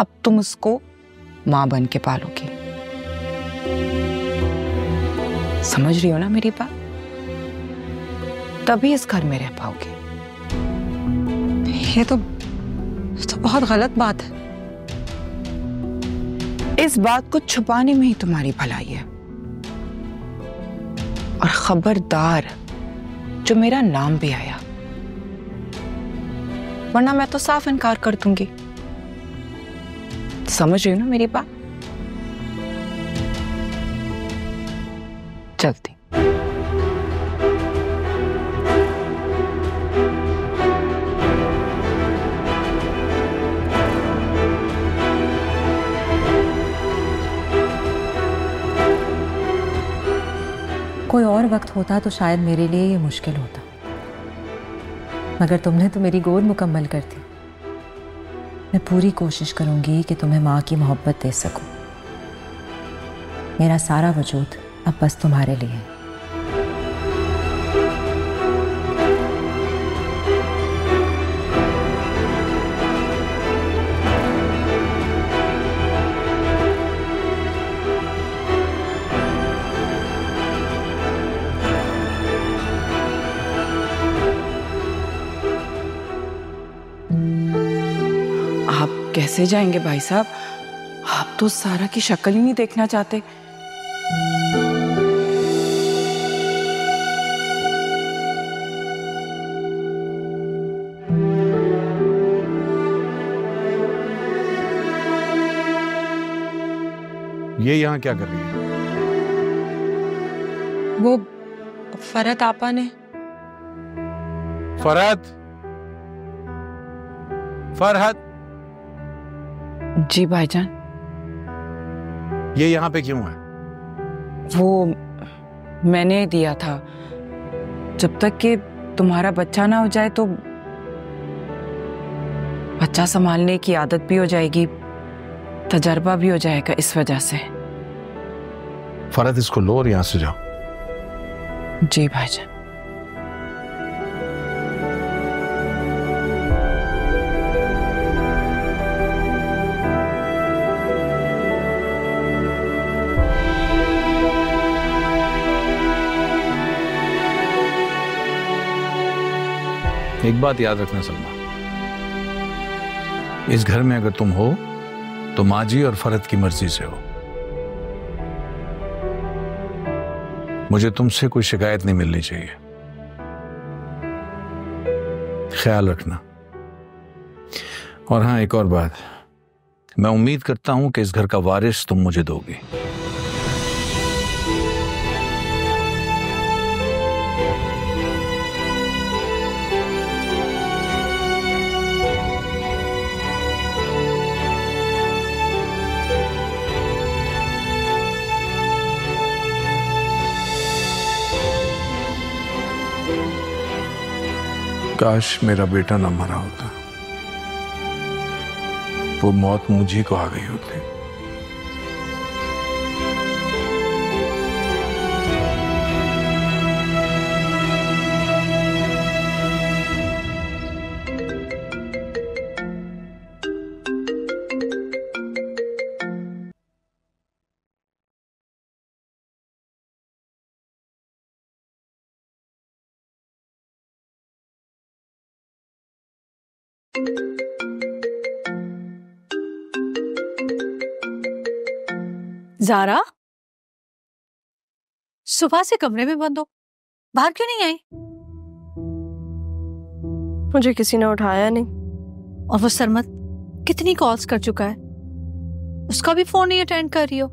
अब तुम उसको मां बन के पालोगी। समझ रही हो ना मेरी बात? तभी इस घर में रह पाओगे। ये तो बहुत गलत बात है। इस बात को छुपाने में ही तुम्हारी भलाई है। और खबरदार जो मेरा नाम भी आया, वरना मैं तो साफ इनकार कर दूंगी। समझ रही हो ना मेरी बात? चलती। कोई और वक्त होता तो शायद मेरे लिए ये मुश्किल होता, मगर तुमने तो मेरी गोद मुकम्मल कर दी। मैं पूरी कोशिश करूंगी कि तुम्हें माँ की मोहब्बत दे सकूं। मेरा सारा वजूद अब बस तुम्हारे लिए है। आप कैसे जाएंगे भाई साहब? आप तो सारा की शक्ल ही नहीं देखना चाहते। ये यहाँ क्या कर रही है? वो फरहत आपा ने। फरहत, फरहत, जी भाईजान। ये यहाँ पे क्यों है? वो मैंने दिया था, जब तक कि तुम्हारा बच्चा ना हो जाए तो बच्चा संभालने की आदत भी हो जाएगी, तजर्बा भी हो जाएगा, इस वजह से। फरहत, इसको लो और यहाँ से जाओ। जी भाईजान। एक बात याद रखना सलमा, इस घर में अगर तुम हो तो माँ जी और फरहत की मर्जी से हो। मुझे तुमसे कोई शिकायत नहीं मिलनी चाहिए, ख्याल रखना। और हाँ, एक और बात, मैं उम्मीद करता हूं कि इस घर का वारिस तुम मुझे दोगी। काश मेरा बेटा ना मरा होता, वो मौत मुझे को आ गई होती। ज़ारा, सुबह से कमरे में बंद हो, बाहर क्यों नहीं आई? मुझे किसी ने उठाया नहीं। और वो सरमत कितनी कॉल्स कर चुका है, उसका भी फोन नहीं अटेंड कर रही हो।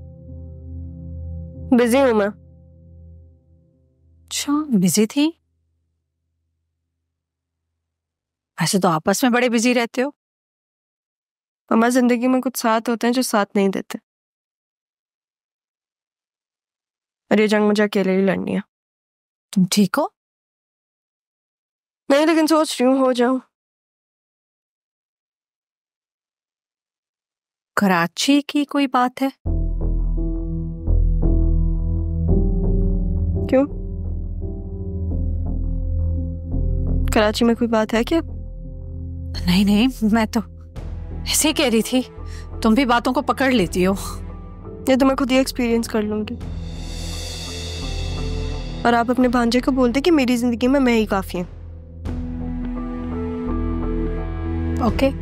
बिजी हूं मैं। अच्छा, बिजी थी? ऐसे तो आपस में बड़े बिजी रहते हो। हमारी जिंदगी में कुछ साथ होते हैं जो साथ नहीं देते, और ये जंग मुझे अकेले ही लड़नी है। तुम ठीक हो? नहीं, लेकिन सोच रही हूँ हो जाऊं। कराची की कोई बात है? क्यों? कराची में कोई बात है क्या? नहीं नहीं, मैं तो ऐसे कह रही थी, तुम भी बातों को पकड़ लेती हो। ये तो मैं खुद ही एक्सपीरियंस कर लूंगी। और आप अपने भांजे को बोलते कि मेरी जिंदगी में मैं ही काफी हूँ। ओके।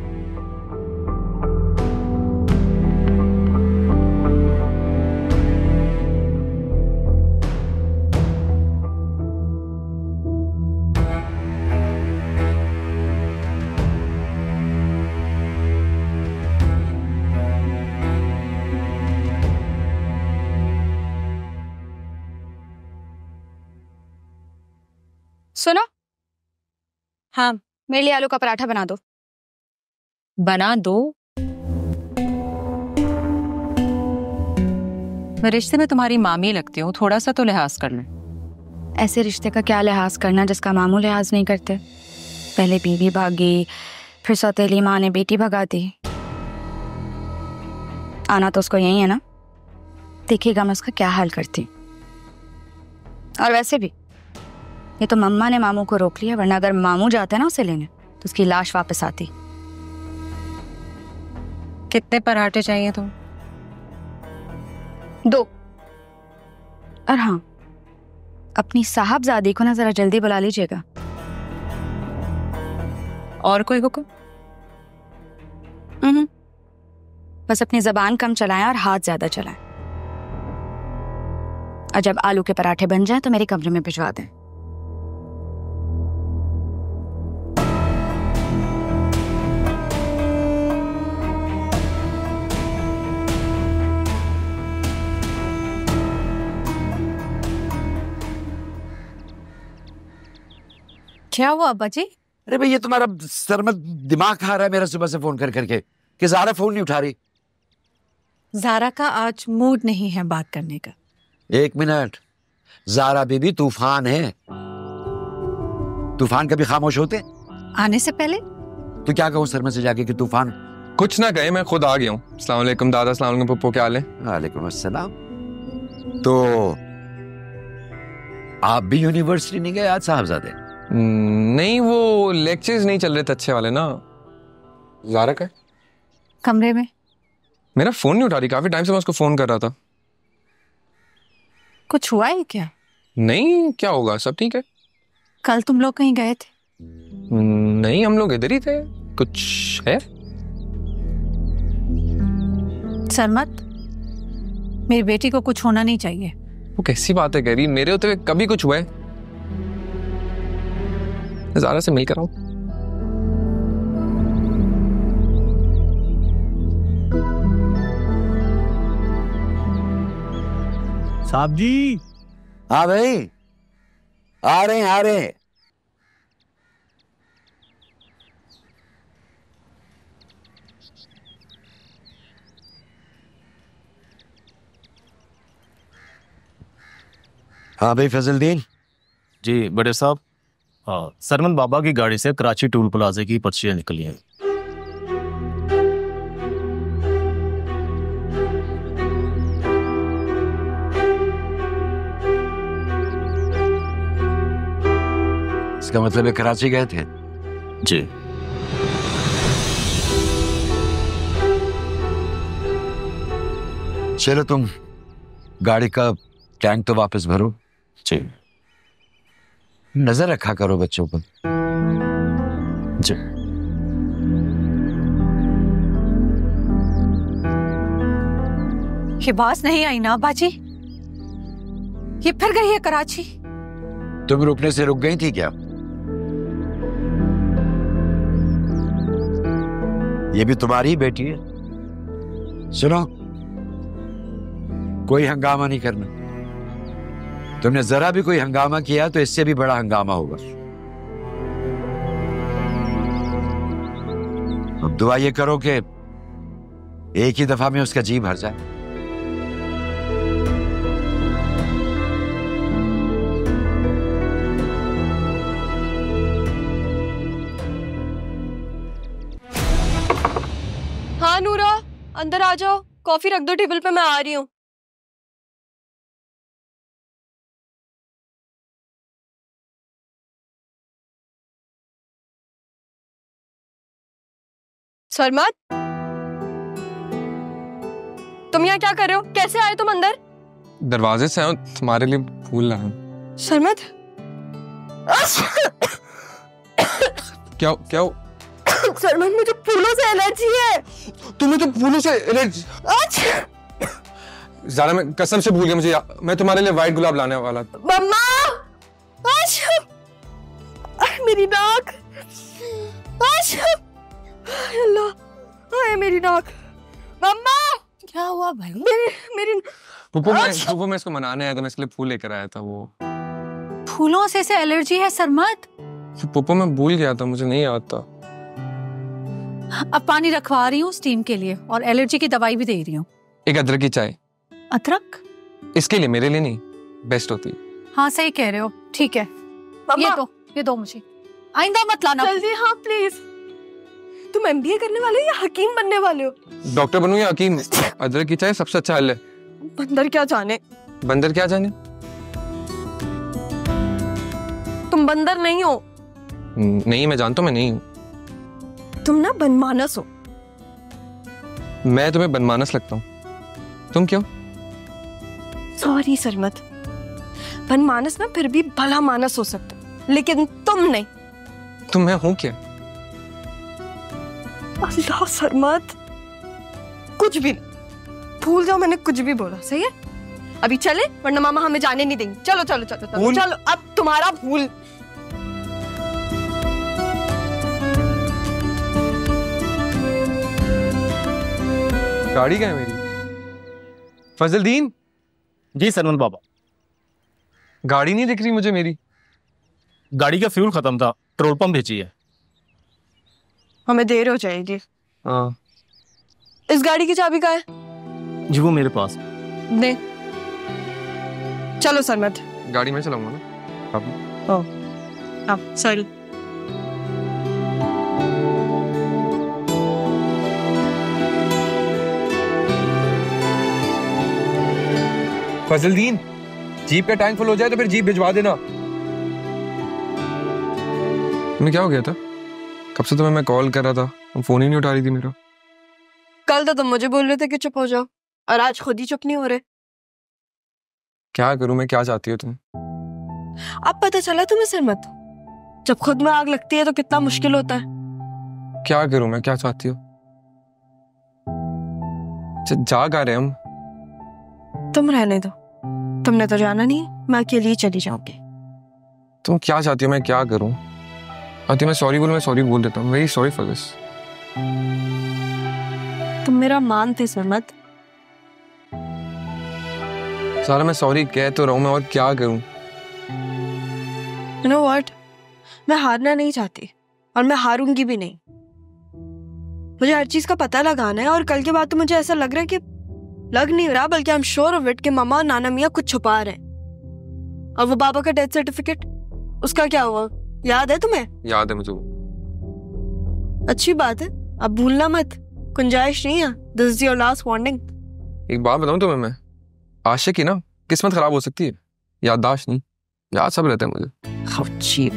सुनो, हाँ, मेरे लिए आलू का पराठा बना दो। बना दो। मैं रिश्ते में तुम्हारी मामी लगती हूँ, थोड़ा सा तो लिहाज कर ले। ऐसे रिश्ते का क्या लिहाज करना जिसका मामू लिहाज नहीं करते। पहले बीवी भागी, फिर सौतेली माँ ने बेटी भगा दी। आना तो उसको यही है ना, देखिएगा मैं उसका क्या हाल करती। और वैसे भी ये तो मम्मा ने मामू को रोक लिया, वरना अगर मामू जाते ना उसे लेने तो उसकी लाश वापस आती। कितने पराठे चाहिए तुम? 2। और हाँ, अपनी साहबजादी को ना जरा जल्दी बुला लीजिएगा। और कोई हुक्म? बस अपनी जबान कम चलाएं और हाथ ज्यादा चलाएं। और जब आलू के पराठे बन जाएं तो मेरे कमरे में भिजवा दें। क्या हुआ अब्बा जी? अरे भाई, ये तुम्हारा सर में दिमाग खा रहा है मेरा सुबह से फोन कर करके कि ज़ारा फोन नहीं उठा रही। ज़ारा का आज मूड नहीं है बात करने का। 1 मिनट, ज़ारा बीबी तूफान है। तूफान कभी खामोश होते? आने से पहले तो क्या कहूँ सर में से जाके कि तूफान? कुछ ना कहे, मैं खुद आ गया हूँ। अस्सलाम वालेकुम दादा, अस्सलाम वालेकुम पप्पू, क्या हाल है? वालेकुम अस्सलाम। तो आप भी यूनिवर्सिटी नहीं गए आज साहबजादे? नहीं, वो लेक्चर्स नहीं चल रहे थे अच्छे वाले ना। ज़ारा का है? कमरे में। मेरा फोन नहीं उठा रही, काफी टाइम से मैं उसको फोन कर रहा था। कुछ हुआ है क्या? नहीं, क्या होगा, सब ठीक है। कल तुम लोग कहीं गए थे? नहीं, हम लोग इधर ही थे। कुछ है? सरमत, मेरी बेटी को कुछ होना नहीं चाहिए। वो कैसी बातें कह रही? मेरे होते हुए कभी कुछ हुआ है? ज़ारा से मिलकर आऊं। साहब जी। हाँ भाई, आ रहे हैं, आ रहे हैं। हाँ भाई फजलदीन। जी बड़े साहब, सरमन बाबा की गाड़ी से कराची टूल प्लाजे की पर्चियां निकली हैं। इसका मतलब है कराची गए थे? जी। चलो तुम गाड़ी का टैंक तो वापस भरो। जी नजर रखा करो बच्चों पर। जी। ये बात नहीं आई ना बाजी? ये फिर गई है कराची? तुम रुकने से रुक गई थी क्या? ये भी तुम्हारी ही बेटी है। सुनो, कोई हंगामा नहीं करना। तुमने जरा भी कोई हंगामा किया तो इससे भी बड़ा हंगामा होगा। अब दुआ ये करो कि एक ही दफा में उसका जी भर जाए। हाँ नूरा, अंदर आ जाओ, कॉफी रख दो टेबल पे, मैं आ रही हूँ। सरमत, तुम यहाँ क्या कर रहे हो? कैसे आए तुम अंदर? दरवाजे से आया हूं, तुम्हारे लिए फूल लाया हूं। सरमत क्या क्या सरमत, मुझे फूलों से एलर्जी है। तुम्हें तो फूलों से एलर्जी? ज़ारा, मैं कसम से भूल गया, मुझे मैं तुम्हारे लिए व्हाइट गुलाब लाने वाला था। मम्मा, मेरी नाक, अल्लाह, हाय मेरी नाक। मम्मा, क्या हुआ भाई? मेरी पुप्पो मैं इसको मनाने आया था, मैं इसके लिए फूल लेकर आया था। वो फूलों से एलर्जी है सरमत? पुप्पो मैं भूल गया था, मुझे नहीं याद था। अब पानी रखवा रही हूँ स्टीम के लिए और एलर्जी की दवाई भी दे रही हूँ। एक अदरक की चाय। अदरक? इसके लिए, मेरे लिए नहीं, बेस्ट होती। हाँ सही कह रहे हो, ठीक है। ये दो मुझे, आइंदा मत लाना। जल्दी, हाँ प्लीज। तुम एमबीए करने वाले हो या हकीम बनने वाले हो? डॉक्टर बनूं या हकीम? अदरक की चाय सबसे अच्छा हल है। बंदर क्या जाने। बंदर क्या जाने? तुम बंदर नहीं हो। नहीं, मैं जानता हूं मैं नहीं हूं। तुम ना बनमानस हो। मैं तुम्हें बनमानस लगता हूं? तुम क्यों? सॉरी सरमत, बनमानस ना फिर भी भला मानस हो सकता, लेकिन तुम नहीं। तुम मैं हूं क्या? अल्लाह सरमत, कुछ भी भूल जाओ, मैंने कुछ भी बोला, सही है? अभी चले, वरना मामा हमें जाने नहीं देंगे। चलो चलो चलो चलो चलो, अब तुम्हारा भूल। गाड़ी क्या है मेरी? फजलदीन। जी सरमन बाबा। गाड़ी नहीं दिख रही मुझे मेरी। गाड़ी का फ्यूल खत्म था, पेट्रोल पंप भेजिए। हमें देर हो जाएगी। हाँ। इस गाड़ी की चाबी कहाँ है? जी वो मेरे पास। दे। चलो सरमत। गाड़ी में चलाऊंगा ना। अब सॉरी। फजलदीन, जीप का टैंक फुल हो जाए तो फिर जीप भिजवा देना। तुम्हें क्या हो गया था? कब से तुम्हें मैं कॉल कर रहा था, तुम फोन ही नहीं उठा रही थी मेरा। कल तो तुम मुझे बोल रहे थे कि चुप हो जाओ, और आज खुद ही चुप नहीं हो रहे। क्या करूं मैं? क्या चाहती हो तुम? अब पता चला तुम्हें सरमत, जब खुद में आग लगती है तो कितना मुश्किल होता है। क्या करूं मैं? क्या चाहती हो? जा कहाँ रहे हम? तुम रहने दो, तुमने तो जाना नहीं, मैं अकेली ही चली जाऊंगी। तुम क्या चाहती हो? मैं क्या करूं? आती मैं सॉरी बोल, मैं सॉरी बोल देता हूँ। Very sorry for this. तुम मेरा मान थे सरमत। सारा मैं सॉरी कह तो रहा हूं, मैं और क्या करूं? You know what? मैं हारना नहीं चाहती और मैं हारूंगी भी नहीं। मुझे हर चीज का पता लगाना है, और कल के बाद तो मुझे ऐसा लग रहा है कि लग नहीं रहा, बल्कि I'm sure of it कि मामा और नाना मियाँ कुछ छुपा रहे हैं। और वो बाबा का डेथ सर्टिफिकेट, उसका क्या हुआ? याद है तुम्हें? याद है मुझे। अच्छी बात है, अब भूलना मत। गुंजाइश नहीं है। This is your last warning. एक बात बताऊं तुम्हें, मैं आशिक ही ना, किस्मत खराब हो सकती है, याददाश्त नहीं। याद सब रहता है मुझे। How cheap.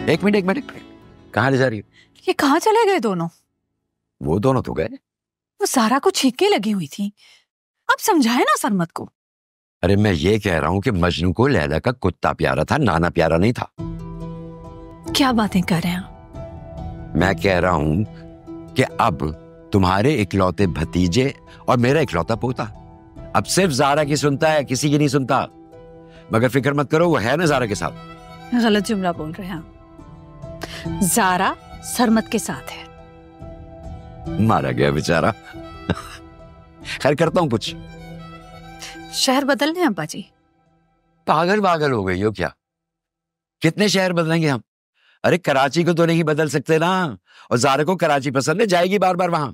एक मिनट, कहाँ ले जा रही हो? ये कहाँ चले गए दोनों? वो दोनों तो गए। वो सारा को छींके लगी हुई थी। अब समझाए ना सरमत को। अरे मैं ये कह रहा हूँ कि मजनू को लैला का कुत्ता प्यारा था, नाना प्यारा नहीं था। क्या बातें कर रहे हैं? मैं कह रहा हूँ कि अब तुम्हारे इकलौते भतीजे और मेरा इकलौता पोता अब सिर्फ ज़ारा की सुनता है, किसी की नहीं सुनता। मगर फिक्र मत करो, वो है ना ज़ारा के साथ। गलत जुमला बोल रहे हैं। ज़ारा सरमत के साथ है। मारा गया बेचारा। खैर करता हूँ कुछ। शहर बदल रहे अब्बा जी? पागल हो गई हो क्या? कितने शहर बदलेंगे हम? अरे कराची को तो नहीं बदल सकते ना, और ज़ारा को कराची पसंद है, जाएगी बार बार वहां।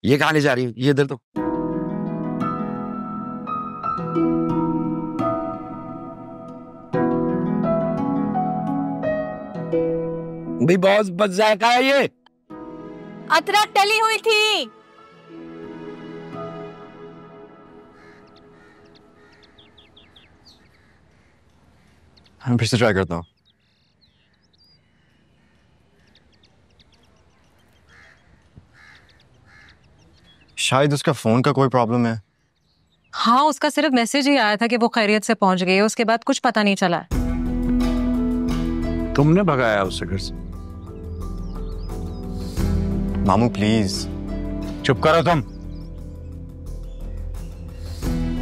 ये कहां ले जा रही है? ये इधर तो। भाई बहुत बच जाएगा ये। अदरक डली हुई थी। मैं फिर से ट्राई करता हूँ। शायद उसका फोन का कोई प्रॉब्लम है। हाँ, उसका सिर्फ मैसेज ही आया था कि वो खैरियत से पहुंच गई है, उसके बाद कुछ पता नहीं चला। तुमने भगाया उसे घर से? मामू प्लीज। चुप करो तुम।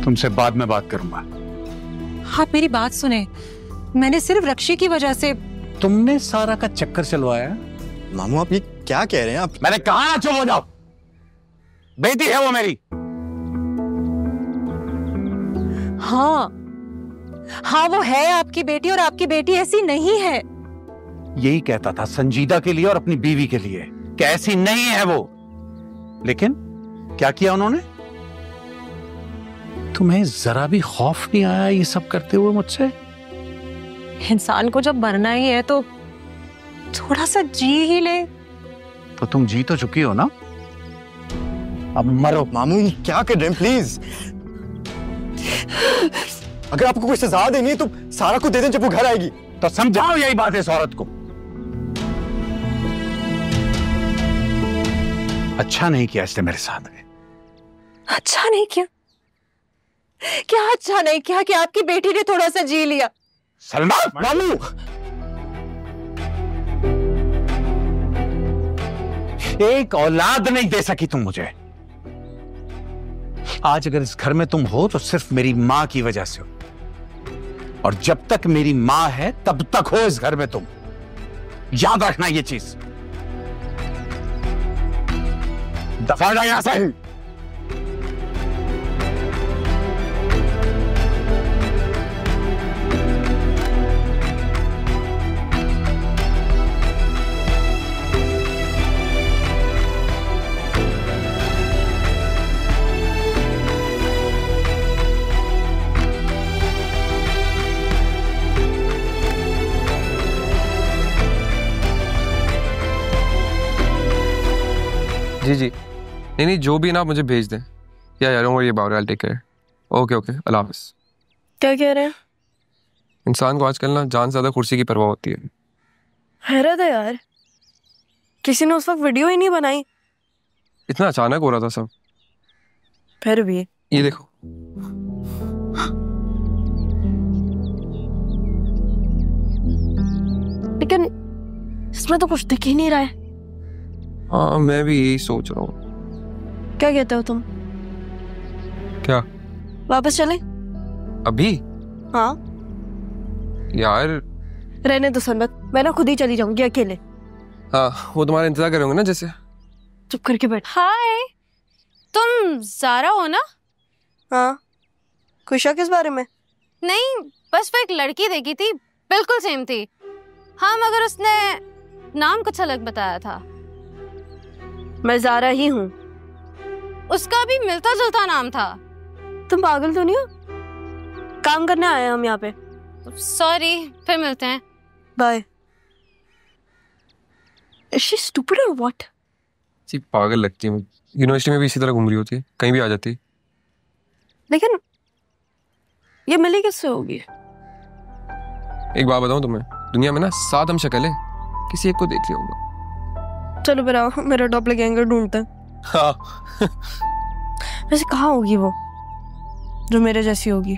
तुमसे बाद में बात करूंगा। आप मेरी बात सुने, मैंने सिर्फ रक्षी की वजह से। तुमने सारा का चक्कर चलवाया? मामू आप ये क्या कह रहे हैं आप? मैंने कहा ना चुप हो जाओ। बेटी है वो मेरी। हाँ वो है आपकी बेटी, और आपकी बेटी ऐसी नहीं है। यही कहता था संजीदा के लिए और अपनी बीवी के लिए कि ऐसी नहीं है वो। लेकिन क्या किया उन्होंने? तुम्हें जरा भी खौफ नहीं आया ये सब करते हुए मुझसे? इंसान को जब मरना ही है तो थोड़ा सा जी ही ले। तो तुम जी तो चुकी हो ना, अब मरो। मामू ये क्या कर रहे हैं प्लीज। अगर आपको कोई सजा देनी है तो सारा को दे दें जब वो घर आएगी। तो समझाओ यही बात है इस औरत को। अच्छा नहीं किया इसने मेरे साथ। अच्छा नहीं किया? क्या अच्छा नहीं किया कि आपकी बेटी ने थोड़ा सा जी लिया? सलमा, मामू एक औलाद नहीं दे सकी तुम मुझे। आज अगर इस घर में तुम हो तो सिर्फ मेरी मां की वजह से हो, और जब तक मेरी मां है तब तक हो इस घर में तुम। याद रखना ये चीज। दफा हो जाओ यहां से। जी नहीं जो भी ना, आप मुझे भेज दें। या यार ये बात आई टेक केयर। ओके अल्लाह हाफिज़। क्या कह रहे हैं? इंसान को आजकल ना जान से ज्यादा कुर्सी की परवाह होती है। हैरत है यार, किसी ने उस वक्त वीडियो ही नहीं बनाई। इतना अचानक हो रहा था सब। फिर भी ये देखो, लेकिन इसमें तो कुछ दिख ही नहीं रहा है। हाँ मैं भी यही सोच रहा हूँ। क्या कहते हो तुम? क्या वापस चले? अभी? हाँ यार रहने दो सरमत, मैं ना खुद ही चली जाऊंगी अकेले। हाँ वो तुम्हारा इंतजार करेंगे ना जैसे। चुप करके बैठ। हाय, तुम ज़ारा हो ना? हाँ, खुश हो किस बारे में? नहीं, बस वो एक लड़की देखी थी, बिल्कुल सेम थी। हाँ मगर उसने नाम कुछ अलग बताया था। मैं ज़ारा ही हूँ। उसका भी मिलता जुलता नाम था। तुम पागल तो नहीं हो? काम करने आए हम यहाँ पे। सॉरी, फिर मिलते हैं। Bye. Is she stupid or what? जी पागल लगती है। यूनिवर्सिटी में भी इसी तरह घूम रही होती है, कहीं भी आ जाती। लेकिन ये मिली किससे होगी? एक बात बताऊं तुम्हें, दुनिया में ना 7 हम शक्ल है, किसी एक को देख लिया होगा। चलो फिर आओ, मेरा डॉपलगैंगर ढूंढते हैं। हाँ। वैसे कहाँ होगी वो जो मेरे जैसी होगी?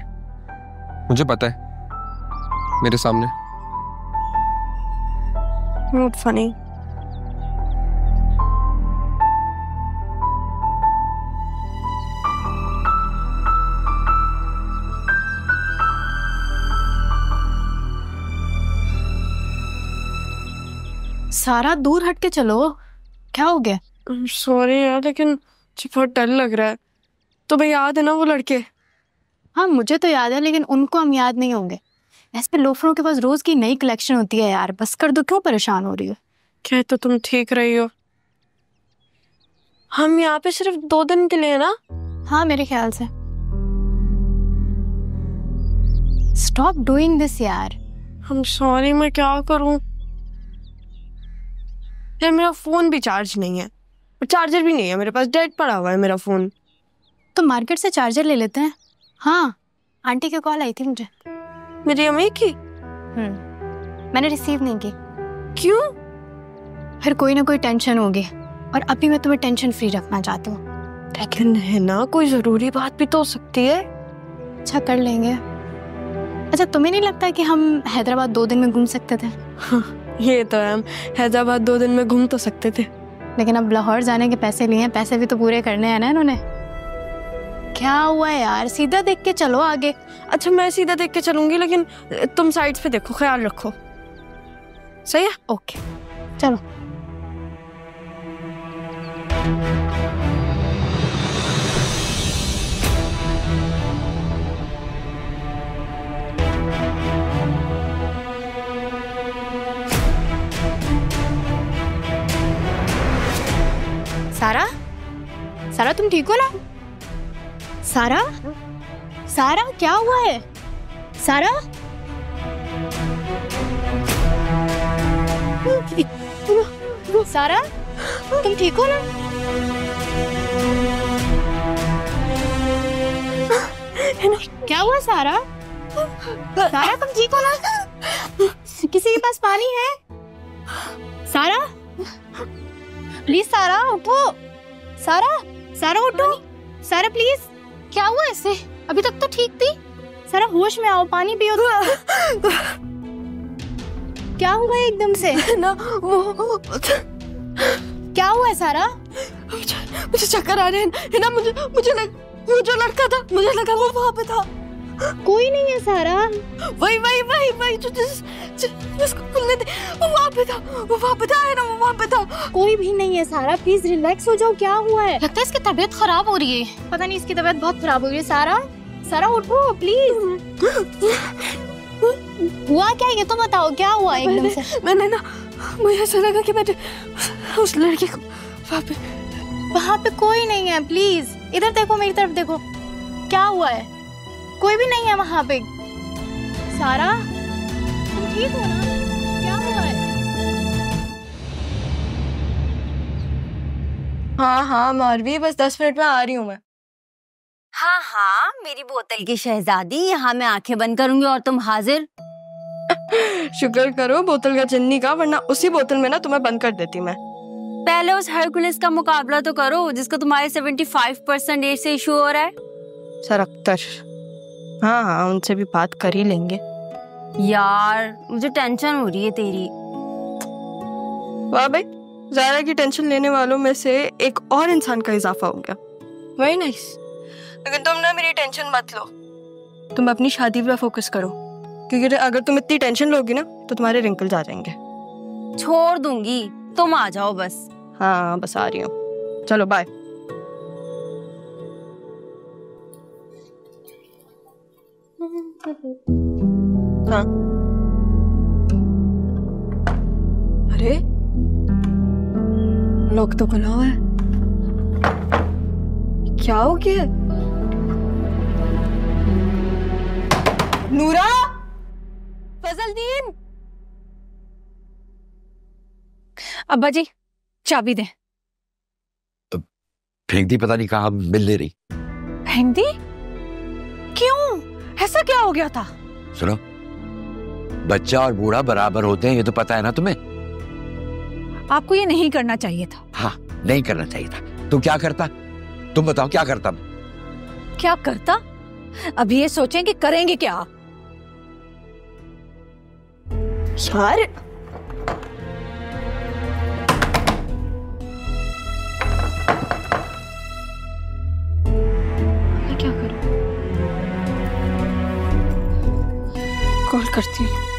मुझे पता है, मेरे सामने। Not funny. सारा दूर हट के चलो, क्या हो गया? सॉरी यार, लेकिन मुझे बहुत डर लग रहा है। तो भाई याद है ना वो लड़के? हाँ मुझे तो याद है, लेकिन उनको हम याद नहीं होंगे। ऐसे पे लोफरों के पास रोज की नई कलेक्शन होती है यार, बस कर दो, क्यों परेशान हो रही हो? क्या तो तुम ठीक रही हो? हम यहाँ पे सिर्फ 2 दिन के लिए ना? हाँ मेरे ख्याल से। स्टॉप डूइंग दिस यार। हम सॉरी, मैं क्या करूँ यार, मेरा फोन भी चार्ज नहीं है, चार्जर भी नहीं है मेरे पास, डेड पड़ा हुआ है मेरा फोन। तो मार्केट से चार्जर ले लेते हैं। हाँ आंटी की कॉल आई थी मुझे। मेरी अम्मी की? मैंने रिसीव नहीं की। क्यों? फिर कोई ना कोई टेंशन होगी और अभी मैं तुम्हें टेंशन फ्री रखना चाहती हूँ। लेकिन है ना, कोई जरूरी बात भी तो हो सकती है। अच्छा कर लेंगे। अच्छा तुम्हें नहीं लगता कि हम हैदराबाद 2 दिन में घूम सकते थे? हाँ, ये तो है, हम हैदराबाद 2 दिन में घूम तो सकते थे, लेकिन अब लाहौर जाने के पैसे लिए हैं, पैसे भी तो पूरे करने हैं ना इन्होंने। क्या हुआ यार, सीधा देख के चलो आगे। अच्छा मैं सीधा देख के चलूंगी, लेकिन तुम साइड्स पे देखो, ख्याल रखो। सही है? ओके चलो। सारा, सारा तुम ठीक हो ना? सारा, सारा क्या हुआ है? सारा, सारा तुम ठीक हो ना? क्या हुआ सारा? सारा तुम ठीक हो ना? किसी के पास पानी है? सारा प्लीज, सारा उठो। सारा, सारा उठो। सारा प्लीज, क्या हुआ इसे? अभी तक तो ठीक थी। सारा होश में आओ, पानी पियो। क्या हुआ एकदम से? ना वो क्या हुआ है सारा? मुझे चक्कर आ रहे हैं ना, मुझे वो जो लड़का था, मुझे लगा वो वहाँ पे था। कोई नहीं है सारा। वही जिसको खुलने दे, वो वहाँ पे था, है ना, वो वहाँ पे था। कोई भी नहीं है सारा, प्लीज रिलैक्स हो जाओ। क्या हुआ है? लगता है इसकी तबीयत खराब हो रही है। पता नहीं, इसकी तबीयत बहुत खराब हो रही है। सारा, सारा उठो प्लीज। हुआ क्या, ये तो बताओ, क्या हुआ एकदम से? मैंने ना, मुझे ऐसा लगा कि मैंने उस लड़के को वहाँ पे कोई नहीं है। प्लीज इधर देखो, मेरी तरफ देखो। क्या हुआ है? कोई भी नहीं है वहाँ पे। सारा तुम ठीक हो ना? क्या हुआ है? हाँ मारवी, बस 10 मिनट में आ रही हूँ मैं। हाँ मेरी बोतल की शहजादी, यहाँ मैं आंखें बंद करूंगी और तुम हाजिर। शुक्र करो बोतल का चन्नी का, वरना उसी बोतल में ना तुम्हें बंद कर देती मैं। पहले उस हरकुलिस का मुकाबला तो करो जिसको तुम्हारे 75% एज से इशू हो रहा है। सर अख्तर, हाँ उनसे भी बात कर ही लेंगे। यार मुझे टेंशन हो रही है तेरी। वाह भाई, ज़ारा की टेंशन लेने वालों में से एक और इंसान का इजाफा हो गया। Very nice. लेकिन तुम ना मेरी टेंशन मत लो, तुम अपनी शादी पे फोकस करो, क्योंकि अगर तुम इतनी टेंशन लोगी ना तो तुम्हारे रिंकल्स आ जाएंगे। छोड़ दूंगी, तुम आ जाओ बस। हाँ बस आ रही हूँ, चलो बाय। हाँ अरे लॉक तो खुला हुआ है, क्या हो गया? नूरा, फजलदीन। अब्बा जी चाबी दे। फेंक दी, पता नहीं कहाँ मिल नहीं रही। फेंक दी? क्यों? ऐसा क्या हो गया था? सुनो, बच्चा और बूढ़ा बराबर होते हैं, ये तो पता है ना तुम्हें। आपको ये नहीं करना चाहिए था। हाँ नहीं करना चाहिए था। तुम क्या करता? तुम बताओ क्या करता? क्या करता? अभी ये सोचें कि करेंगे क्या। यार मैं क्या करूं? कॉल करती हूँ।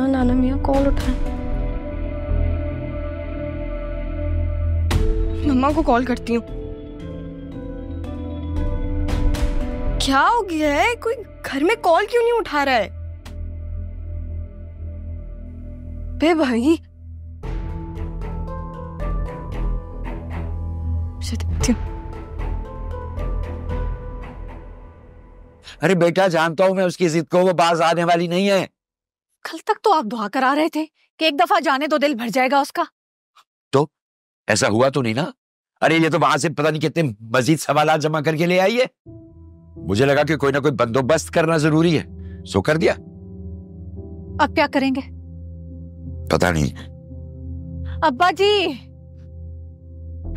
नाना मियाँ कॉल उठाए। मम्मा को कॉल करती हूँ। क्या हो गया है? कोई घर में कॉल क्यों नहीं उठा रहा है? बे भाई, अरे बेटा, जानता हूं मैं उसकी जिद को, वो बाज आने वाली नहीं है। कल तक तो आप दुआ करा रहे थे कि एक दफा जाने तो दिल भर जाएगा उसका। तो ऐसा हुआ तो नहीं ना? अरे ये तो वहां से पता नहीं कितने मजीद सवालात जमा करके ले आई है। मुझे लगा कि कोई ना कोई बंदोबस्त करना जरूरी है, सो कर दिया। अब क्या करेंगे? पता नहीं। अब्बा जी।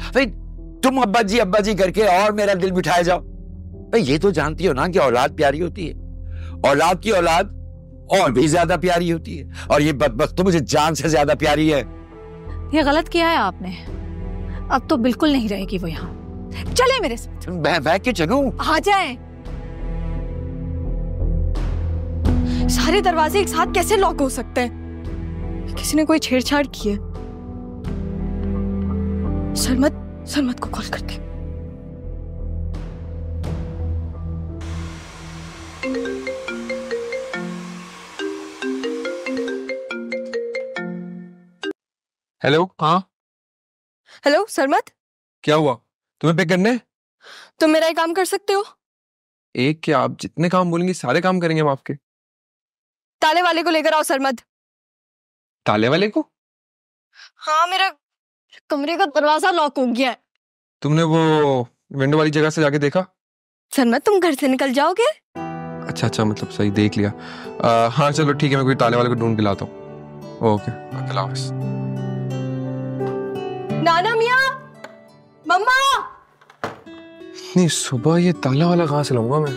भाई तुम अब्बा जी करके और मेरा दिल बिठाए जाओ। भाई ये तो जानती हो ना कि औलाद प्यारी होती है, औलाद की औलाद और भी ज्यादा प्यारी होती है, और ये बदबख्त तो मुझे जान से ज्यादा प्यारी है। ये गलत किया है आपने। अब तो बिल्कुल नहीं रहेगी वो यहाँ। चले मेरे साथ। मैं क्यों चलूं? आ जाए। सारे दरवाजे एक साथ कैसे लॉक हो सकते हैं? किसी ने कोई छेड़छाड़ की है। सरमत को कॉल करती। हेलो। हाँ हेलो सरमत, क्या हुआ? तुम्हें पिक करने? तुम मेरा एक काम कर सकते हो? एक क्या, आप जितने काम बोलेंगे सारे काम करेंगे हम आपके। ताले वाले को लेकर आओ सरमत। ताले वाले को? हाँ, मेरा कमरे का दरवाजा लॉक हो गया है। तुमने वो विंडो वाली जगह से जाके देखा? सरमत, तुम घर से निकल जाओगे? अच्छा, मतलब सही देख लिया। हाँ चलो ठीक है, मैं कोई ताले वाले को ढूंढ के लाता हूँ। ओके, अल्लाह हाफ़िज़। नाना मियाँ, मम्मा। इतनी सुबह ये ताला वाला कहाँ से लाऊंगा मैं?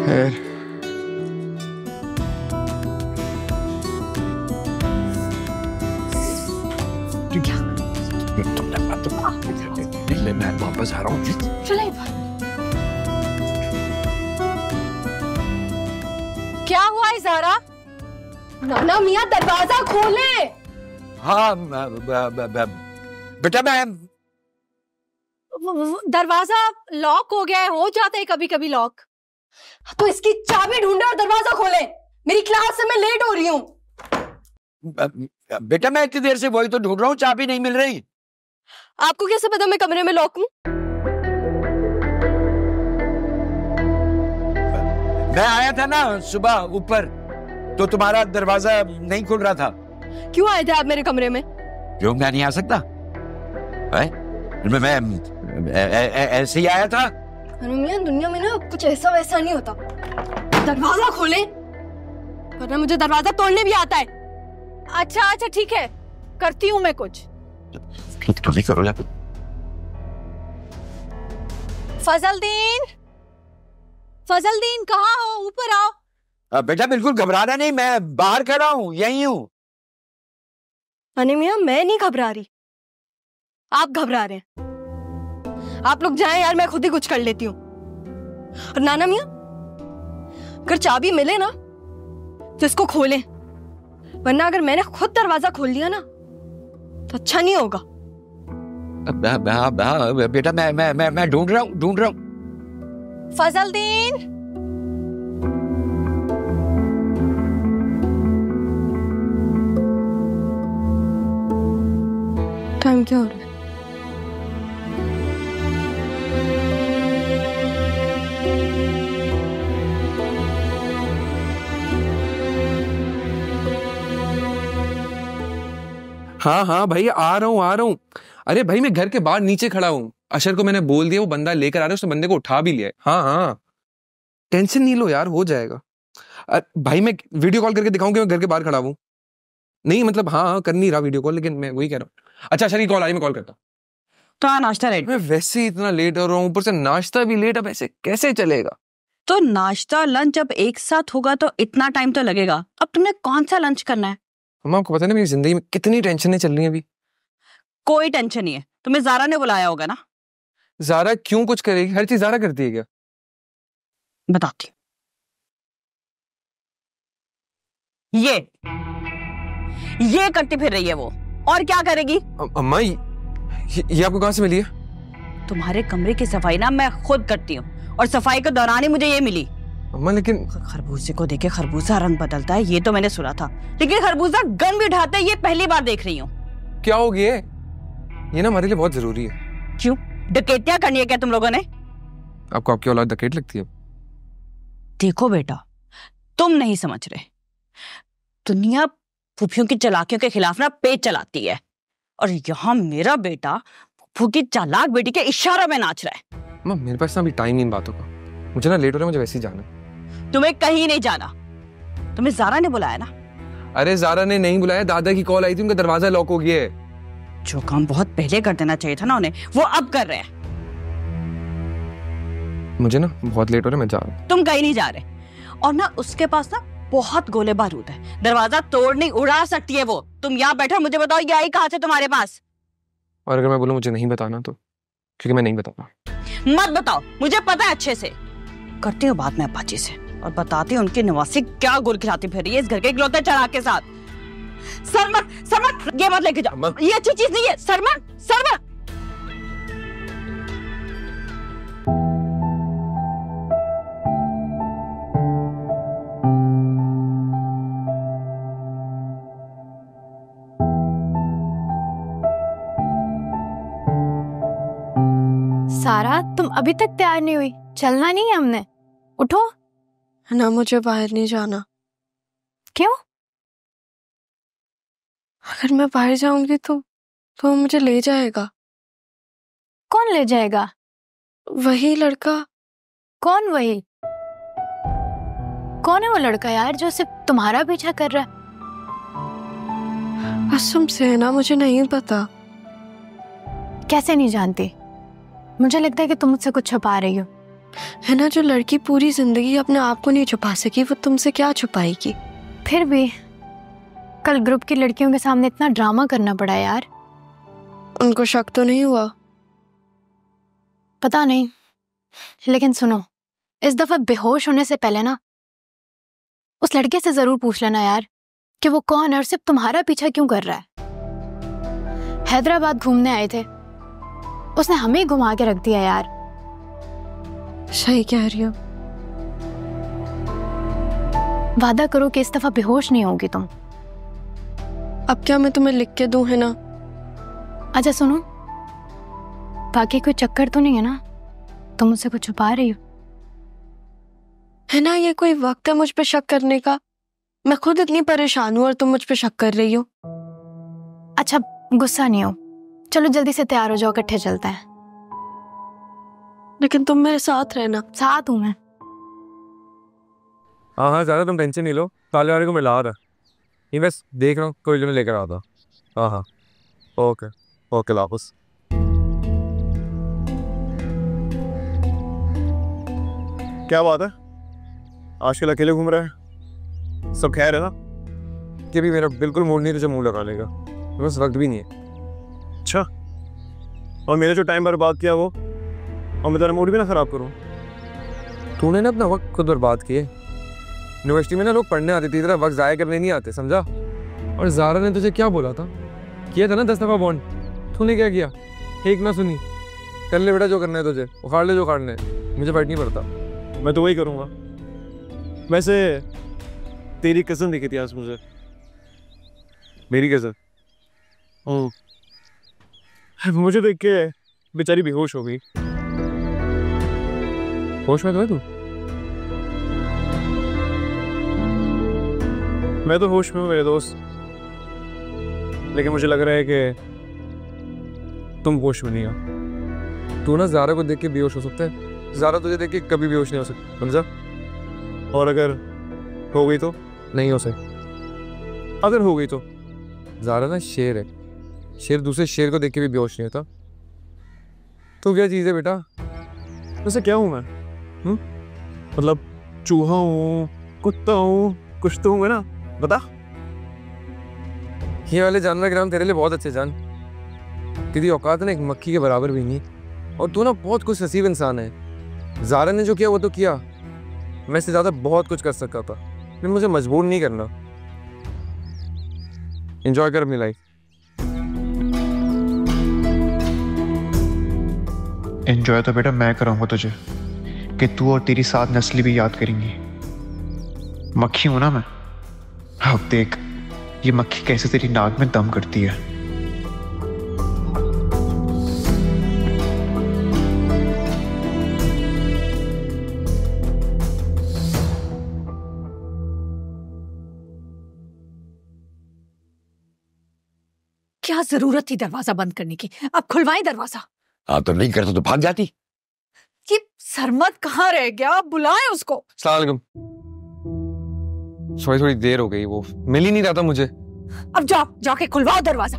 खैर, मैं वापस आ रहा हूँ। चले। क्या हुआ है ज़ारा? नाना मियाँ, दरवाजा खोले। हाँ बेटा, मैं दरवाजा लॉक हो गया है, हो जाता है कभी कभी लॉक। तो इसकी चाबी ढूंढे और दरवाजा खोले। मेरी क्लास से मैं लेट हो रही हूँ। बेटा मैं इतनी देर से वही तो ढूंढ रहा हूँ, चाबी नहीं मिल रही। आपको कैसे पता मैं कमरे में लॉक हूँ? मैं आया था ना सुबह ऊपर, तो तुम्हारा दरवाजा नहीं खुल रहा था। क्यों आए थे आप मेरे कमरे में? क्यों, मैं नहीं आ सकता? मैं ऐसे ही आया था। मियां, दुनिया में ना कुछ ऐसा वैसा नहीं होता। दरवाजा खोले, वरना मुझे दरवाजा तोड़ने भी आता है। अच्छा ठीक है, करती हूँ मैं कुछ। नहीं करो यार। फजलदीन कहाँ हो? ऊपर आओ। बेटा बिल्कुल घबराना नहीं, मैं बाहर खड़ा हूँ, यहीं हूँ। अने मियां, मैं नहीं घबरा रही, आप घबरा रहे हैं। आप लोग जाएं यार, मैं खुद ही कुछ कर लेती हूँ। और नाना मियां, अगर चाबी मिले ना तो इसको खोलें, वरना अगर मैंने खुद दरवाजा खोल लिया ना तो अच्छा नहीं होगा। बेटा मैं ढूंढ रहा हूँ। फजलदीन, टाइम क्या हो रहा है? हाँ भाई, आ रहा हूँ। अरे भाई, मैं घर के बाहर नीचे खड़ा हूँ। अशर को मैंने बोल दिया, वो बंदा लेकर आ रहा है, उसने बंदे को उठा भी लिया है। हाँ, टेंशन नहीं लो यार, हो जाएगा। भाई मैं वीडियो कॉल करके दिखाऊं कि मैं घर के बाहर खड़ा हूँ? नहीं मतलब हाँ, कर नहीं रहा वीडियो कॉल, लेकिन मैं वही कह रहा हूँ। अच्छा अशर की कॉल आई, मैं कॉल करता हूँ। तो नाश्ता रेडी। मैं वैसे ही इतना लेट हो रहा हूँ, ऊपर से नाश्ता भी लेट, अब ऐसे कैसे चलेगा? तो नाश्ता लंच जब एक साथ होगा तो इतना टाइम तो लगेगा। अब तुमने कौन सा लंच करना है? मम्मा आपको पता है ना, मेरी जिंदगी में कितनी टेंशनें चल रही हैं अभी। कोई टेंशन नहीं है, तुम्हें ज़ारा ने बुलाया होगा ना। ज़ारा क्यों कुछ करेगी? हर चीज ज़ारा करती है क्या? बताती हूँ। ये करती फिर रही है वो, और क्या करेगी? अम्मा ये आपको कहाँ से मिली है? तुम्हारे कमरे की सफाई ना मैं खुद करती हूँ, और सफाई के दौरान ही मुझे ये मिली। अम्मा लेकिन खरबूजे को देखे खरबूजा रंग बदलता है, ये तो मैंने सुना था, लेकिन खरबूजा गन भी उठाता है ये पहली बार देख रही हूँ। क्या हो गया? ये ना हमारे लिए बहुत जरूरी है। क्यों, डकैतियां करनी है क्या तुम लोगों ने? आपको आपकी औलाद डकैत लगती है? देखो बेटा, तुम नहीं समझ रहे, दुनिया फूफियों की चालाकियों के खिलाफ ना पेच चलाती है, और यहाँ मेरा बेटा फूफू की चालाक बेटी के इशारों में नाच रहा है। माँ मेरे पास ना अभी टाइम नहीं इन बातों का, मुझे ना लेट हो रहा है, मुझे वैसे ही जाना है। तुम्हें कहीं नहीं जाना, तुम्हें ज़ारा ने बुलाया ना? अरे ज़ारा ने नहीं बुलाया, दादा की कॉल आई थी, उनका दरवाजा लॉक हो गया है। जो काम बहुत पहले कर देना चाहिए था ना उन्हें, वो अब कर रहे हैं। मुझे ना बहुत लेट हो रहा है, मैं जा रहा हूँ। तुम कहीं नहीं जा रहे, और ना उसके पास ना बहुत गोले बारूद है, दरवाजा तोड़ नहीं उड़ा सकती है वो। तुम यहाँ बैठो, मुझे बताओ ये आई कहाँ से तुम्हारे पास? और अगर मैं बोलूं मुझे नहीं बताना तो? क्योंकि मैं नहीं बताता। मत बताओ, मुझे पता है अच्छे से। करती हूँ बात मैं अपाची से और बताती हूँ उनकी नवासी क्या गुल खिलाती फिर रही है इस घर के इकलौते चढ़ा के साथ। सरमत, सरमत, ये मत लेके जाओ, ये अच्छी चीज नहीं है। सरमत, सरमत। सारा, तुम अभी तक तैयार नहीं हुई? चलना नहीं है हमने? उठो ना, मुझे बाहर नहीं जाना। क्यों? अगर मैं बाहर जाऊंगी तो वो मुझे ले जाएगा। कौन ले जाएगा? वही लड़का। कौन वही? कौन है वो लड़का यार जो सिर्फ तुम्हारा पीछा कर रहा है? कसम से ना, मुझे नहीं पता। कैसे नहीं जानती? मुझे लगता है कि तुम मुझसे कुछ छुपा रही हो। है ना, जो लड़की पूरी जिंदगी अपने आप को नहीं छुपा सकी, वो तुमसे क्या छुपाएगी? फिर भी कल ग्रुप की लड़कियों के सामने इतना ड्रामा करना पड़ा यार। उनको शक तो नहीं हुआ? पता नहीं, लेकिन सुनो, इस दफा बेहोश होने से पहले ना उस लड़के से जरूर पूछ लेना यार कि वो कौन है और सिर्फ तुम्हारा पीछा क्यों कर रहा है। हैदराबाद घूमने आए थे, उसने हमें ही घुमा के रख दिया यार। सही कह रही हो। वादा करो कि इस दफा बेहोश नहीं होगी तुम। अब क्या मैं तुम्हें लिख के दूं? है ना? अच्छा सुनो, बाकी कोई चक्कर तो नहीं है ना? तुम मुझसे कुछ छुपा रही हो? है ना, ये कोई वक्त है मुझ पे शक करने का? मैं खुद इतनी परेशान हूं और तुम मुझ पे शक कर रही हो। अच्छा गुस्सा नहीं हो, चलो जल्दी से तैयार हो जाओ, इकट्ठे चलते हैं। लेकिन तुम मेरे साथ रहना। साथ हूं मैं। हाँ हाँ, ज़्यादा तुम टेंशन नहीं लो, साले वाले को मिला रहा है, बस देख रहा हूँ कोई जो लेकर आता। हाँ हाँ, ओके ओके, वापस। क्या बात है, आजकल अकेले घूम रहा है? सब खैर है ना? कि भी मेरा बिल्कुल मूड नहीं तुझे मुंह लगाने का, बस वक्त भी नहीं है। अच्छा, और मेरा जो टाइम बर्बाद किया वो, और मैं तेरा मूड भी ना खराब करूँ? तूने ना अपना वक्त खुद बर्बाद किए। यूनिवर्सिटी में ना लोग पढ़ने आते थे, तेरा वक्त ज़ाया करने नहीं आते, समझा? और ज़ारा ने तुझे क्या बोला था? किया था ना 10 दफ़ा बॉन्ड, तूने क्या किया? एक ना सुनी। कर ले बेटा जो करना है तुझे, उखाड़ ले जो उखाड़ना है, मुझे फर्क नहीं पड़ता। मैं तो वही करूँगा। वैसे तेरी कज़न दिखी थी आज मुझे। मेरी कज़न? मुझे देख के बेचारी बेहोश हो गई। होश में तो है तू? मैं तो होश में हूँ मेरे दोस्त, लेकिन मुझे लग रहा है कि तुम होश में नहीं हो। तू ना ज़ारा को देख के बेहोश हो सकता है, ज़ारा तुझे देख के कभी बेहोश नहीं हो सकती, समझा? और अगर हो गई तो? नहीं हो सकती। अगर हो गई तो? ज़ारा ना शेर है, शेर दूसरे शेर को देख के भी बेहोश नहीं होता। तो क्या चीज़ है बेटा? वैसे क्या हूँ मैं? मतलब चूहा हूँ, कुत्ता हूँ, कुछ तो हूँ ना? बता। ये वाले जानवर के नाम तेरे लिए बहुत अच्छे जान, तेरी औकात ना एक मक्खी के बराबर भी नहीं, और तू ना बहुत कुछ नसीब इंसान है। ज़ारा ने जो किया वो तो किया, मैं इससे ज़्यादा बहुत कुछ कर सकता था, लेकिन मुझे मजबूर नहीं करना। एंजॉय कर अपनी लाइफ। एंजॉय तो बेटा मैं कराऊंगा तुझे, कि तू और तेरी साथ नस्ली भी याद करेंगी। मक्खी हूं ना मैं, अब देख ये मक्खी कैसे तेरी नाक में दम करती है। क्या जरूरत थी दरवाजा बंद करने की? अब खुलवाएं दरवाजा। हाँ तो नहीं करता तो भाग जाती। ये सरमत कहाँ रह गया? आप बुलाएं उसको। अस्सलाम वालेकुम। सॉरी थोड़ी देर हो गई, वो मिल ही नहीं रहा था मुझे। अब जाके खुलवाओ दरवाजा।